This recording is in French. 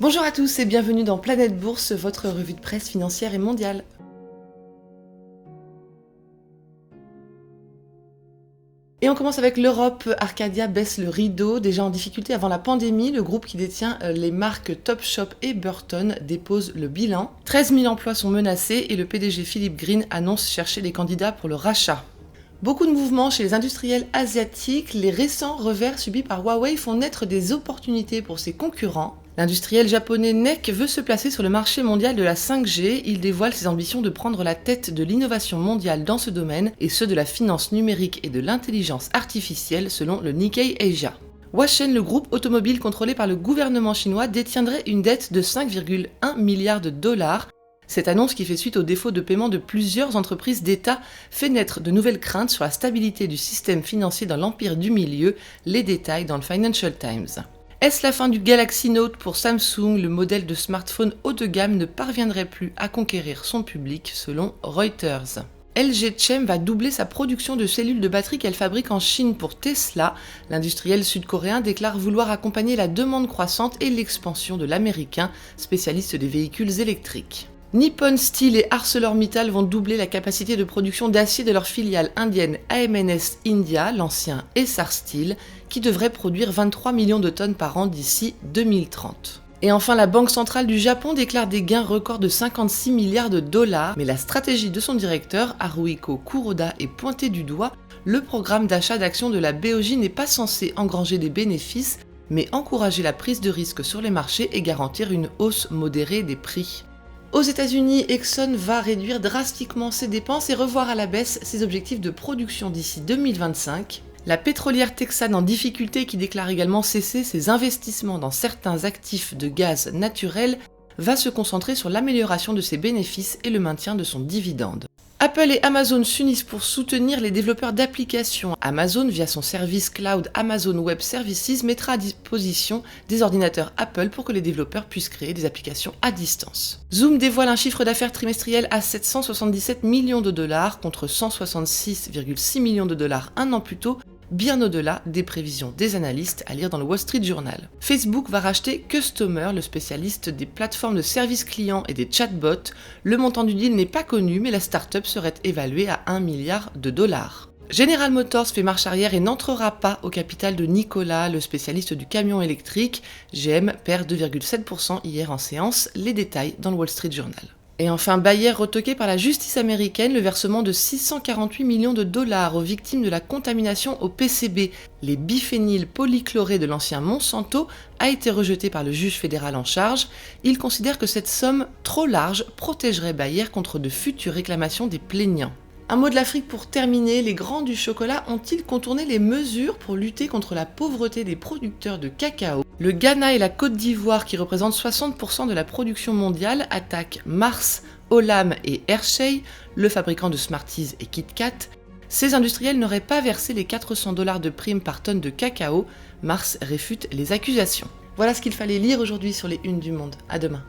Bonjour à tous et bienvenue dans Planète Bourse, votre revue de presse financière et mondiale. Et on commence avec l'Europe. Arcadia baisse le rideau. Déjà en difficulté avant la pandémie, le groupe qui détient les marques Topshop et Burton dépose le bilan. 13 000 emplois sont menacés et le PDG Philippe Green annonce chercher des candidats pour le rachat. Beaucoup de mouvements chez les industriels asiatiques. Les récents revers subis par Huawei font naître des opportunités pour ses concurrents. L'industriel japonais NEC veut se placer sur le marché mondial de la 5G. Il dévoile ses ambitions de prendre la tête de l'innovation mondiale dans ce domaine et ceux de la finance numérique et de l'intelligence artificielle selon le Nikkei Asia. Huashen, le groupe automobile contrôlé par le gouvernement chinois, détiendrait une dette de 5,1 milliards de dollars. Cette annonce, qui fait suite au défaut de paiement de plusieurs entreprises d'État, fait naître de nouvelles craintes sur la stabilité du système financier dans l'empire du milieu. Les détails dans le Financial Times. Est-ce la fin du Galaxy Note pour Samsung? Le modèle de smartphone haut de gamme ne parviendrait plus à conquérir son public selon Reuters. LG Chem va doubler sa production de cellules de batterie qu'elle fabrique en Chine pour Tesla. L'industriel sud-coréen déclare vouloir accompagner la demande croissante et l'expansion de l'américain, spécialiste des véhicules électriques. Nippon Steel et ArcelorMittal vont doubler la capacité de production d'acier de leur filiale indienne AMNS India, l'ancien Essar Steel, qui devrait produire 23 millions de tonnes par an d'ici 2030. Et enfin, la Banque centrale du Japon déclare des gains records de 56 milliards de dollars, mais la stratégie de son directeur, Haruhiko Kuroda, est pointée du doigt. Le programme d'achat d'actions de la BOJ n'est pas censé engranger des bénéfices, mais encourager la prise de risque sur les marchés et garantir une hausse modérée des prix. Aux États-Unis, Exxon va réduire drastiquement ses dépenses et revoir à la baisse ses objectifs de production d'ici 2025. La pétrolière texane en difficulté, qui déclare également cesser ses investissements dans certains actifs de gaz naturel, va se concentrer sur l'amélioration de ses bénéfices et le maintien de son dividende. Apple et Amazon s'unissent pour soutenir les développeurs d'applications. Amazon, via son service cloud Amazon Web Services, mettra à disposition des ordinateurs Apple pour que les développeurs puissent créer des applications à distance. Zoom dévoile un chiffre d'affaires trimestriel à 777 millions de dollars contre 166,6 millions de dollars un an plus tôt, bien au-delà des prévisions des analystes, à lire dans le Wall Street Journal. Facebook va racheter Customer, le spécialiste des plateformes de services clients et des chatbots. Le montant du deal n'est pas connu, mais la start-up serait évaluée à 1 milliard de dollars. General Motors fait marche arrière et n'entrera pas au capital de Nikola, le spécialiste du camion électrique. GM perd 2,7% hier en séance, les détails dans le Wall Street Journal. Et enfin, Bayer retoqué par la justice américaine, le versement de 648 millions de dollars aux victimes de la contamination au PCB, les biphényles polychlorés de l'ancien Monsanto, a été rejeté par le juge fédéral en charge. Il considère que cette somme trop large protégerait Bayer contre de futures réclamations des plaignants. Un mot de l'Afrique pour terminer, les grands du chocolat ont-ils contourné les mesures pour lutter contre la pauvreté des producteurs de cacao? Le Ghana et la Côte d'Ivoire, qui représentent 60% de la production mondiale, attaquent Mars, Olam et Hershey, le fabricant de Smarties et Kit Kat. Ces industriels n'auraient pas versé les 400 $ de prime par tonne de cacao. Mars réfute les accusations. Voilà ce qu'il fallait lire aujourd'hui sur les unes du Monde. À demain.